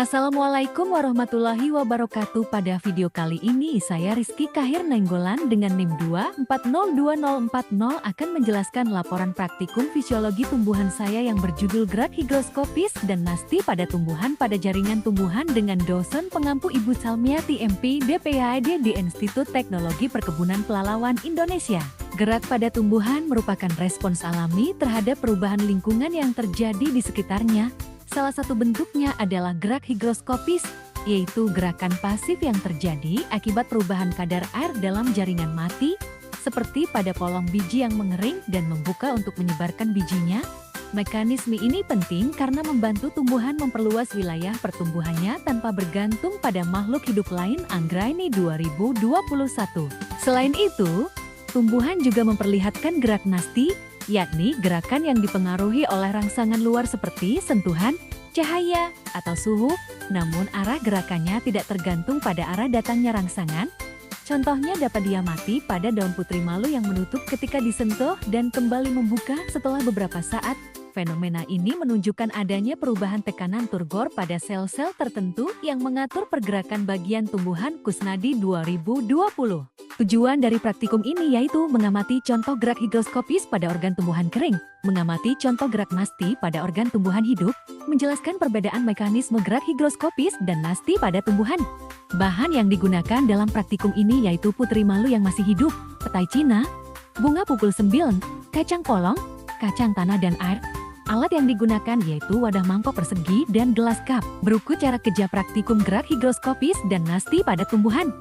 Assalamualaikum warahmatullahi wabarakatuh. Pada video kali ini saya Rizky Kahir Nainggolan dengan NIM 2402040 akan menjelaskan laporan praktikum fisiologi tumbuhan saya yang berjudul gerak higroskopis dan nasti pada tumbuhan pada jaringan tumbuhan dengan dosen pengampu Ibu Salmiati MP DPHD di Institut Teknologi Perkebunan Pelalawan Indonesia. Gerak pada tumbuhan merupakan respons alami terhadap perubahan lingkungan yang terjadi di sekitarnya. Salah satu bentuknya adalah gerak higroskopis, yaitu gerakan pasif yang terjadi akibat perubahan kadar air dalam jaringan mati, seperti pada polong biji yang mengering dan membuka untuk menyebarkan bijinya. Mekanisme ini penting karena membantu tumbuhan memperluas wilayah pertumbuhannya tanpa bergantung pada makhluk hidup lain. Anggraini 2021. Selain itu, tumbuhan juga memperlihatkan gerak nasti, yakni gerakan yang dipengaruhi oleh rangsangan luar seperti sentuhan, cahaya, atau suhu, namun arah gerakannya tidak tergantung pada arah datangnya rangsangan. Contohnya dapat diamati pada daun putri malu yang menutup ketika disentuh dan kembali membuka setelah beberapa saat. Fenomena ini menunjukkan adanya perubahan tekanan turgor pada sel-sel tertentu yang mengatur pergerakan bagian tumbuhan. Kusnadi 2020. Tujuan dari praktikum ini yaitu mengamati contoh gerak higroskopis pada organ tumbuhan kering, mengamati contoh gerak nasti pada organ tumbuhan hidup, menjelaskan perbedaan mekanisme gerak higroskopis dan nasti pada tumbuhan. Bahan yang digunakan dalam praktikum ini yaitu putri malu yang masih hidup, petai Cina, bunga pukul 9, kacang polong, kacang tanah dan air. Alat yang digunakan yaitu wadah mangkok persegi dan gelas cup. Berikut cara kerja praktikum gerak higroskopis dan nasti pada tumbuhan.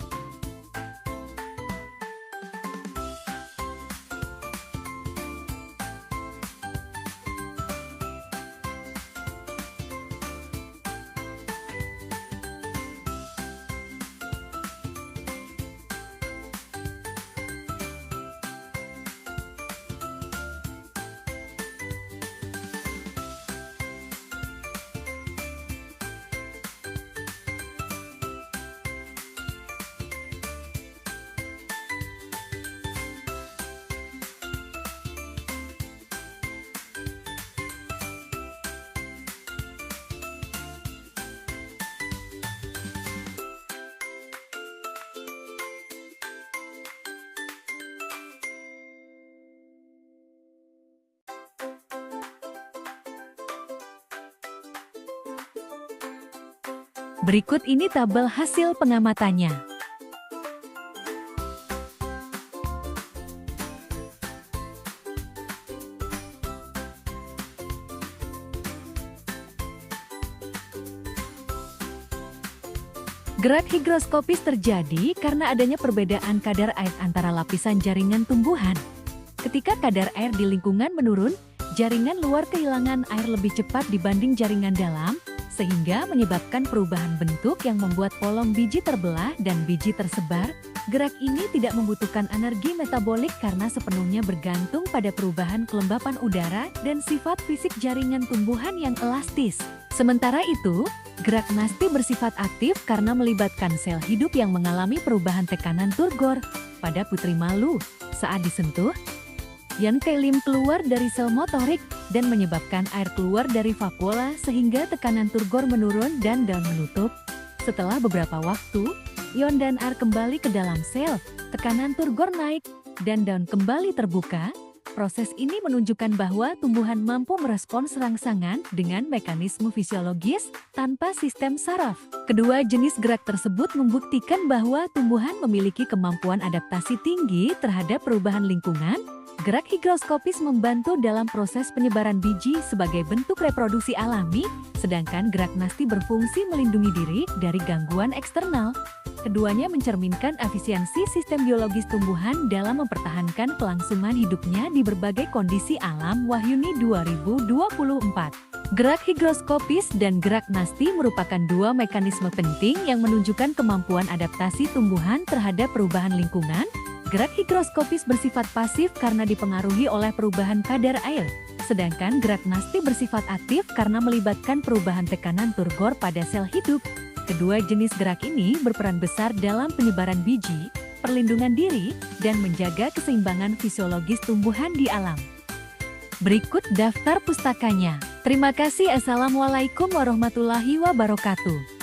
Berikut ini tabel hasil pengamatannya. Gerak higroskopis terjadi karena adanya perbedaan kadar air antara lapisan jaringan tumbuhan. Ketika kadar air di lingkungan menurun, jaringan luar kehilangan air lebih cepat dibanding jaringan dalam, sehingga menyebabkan perubahan bentuk yang membuat polong biji terbelah dan biji tersebar. Gerak ini tidak membutuhkan energi metabolik karena sepenuhnya bergantung pada perubahan kelembapan udara dan sifat fisik jaringan tumbuhan yang elastis. Sementara itu, gerak nasti bersifat aktif karena melibatkan sel hidup yang mengalami perubahan tekanan turgor. Pada putri malu, saat disentuh, ion kelim keluar dari sel motorik dan menyebabkan air keluar dari vakuola sehingga tekanan turgor menurun dan daun menutup. Setelah beberapa waktu, ion dan air kembali ke dalam sel, tekanan turgor naik, dan daun kembali terbuka. Proses ini menunjukkan bahwa tumbuhan mampu merespons rangsangan dengan mekanisme fisiologis tanpa sistem saraf. Kedua jenis gerak tersebut membuktikan bahwa tumbuhan memiliki kemampuan adaptasi tinggi terhadap perubahan lingkungan. Gerak higroskopis membantu dalam proses penyebaran biji sebagai bentuk reproduksi alami, sedangkan gerak nasti berfungsi melindungi diri dari gangguan eksternal. Keduanya mencerminkan efisiensi sistem biologis tumbuhan dalam mempertahankan kelangsungan hidupnya di berbagai kondisi alam. Wahyuni 2024. Gerak higroskopis dan gerak nasti merupakan dua mekanisme penting yang menunjukkan kemampuan adaptasi tumbuhan terhadap perubahan lingkungan. Gerak higroskopis bersifat pasif karena dipengaruhi oleh perubahan kadar air, sedangkan gerak nasti bersifat aktif karena melibatkan perubahan tekanan turgor pada sel hidup. Kedua jenis gerak ini berperan besar dalam penyebaran biji, perlindungan diri, dan menjaga keseimbangan fisiologis tumbuhan di alam. Berikut daftar pustakanya. Terima kasih. Assalamualaikum warahmatullahi wabarakatuh.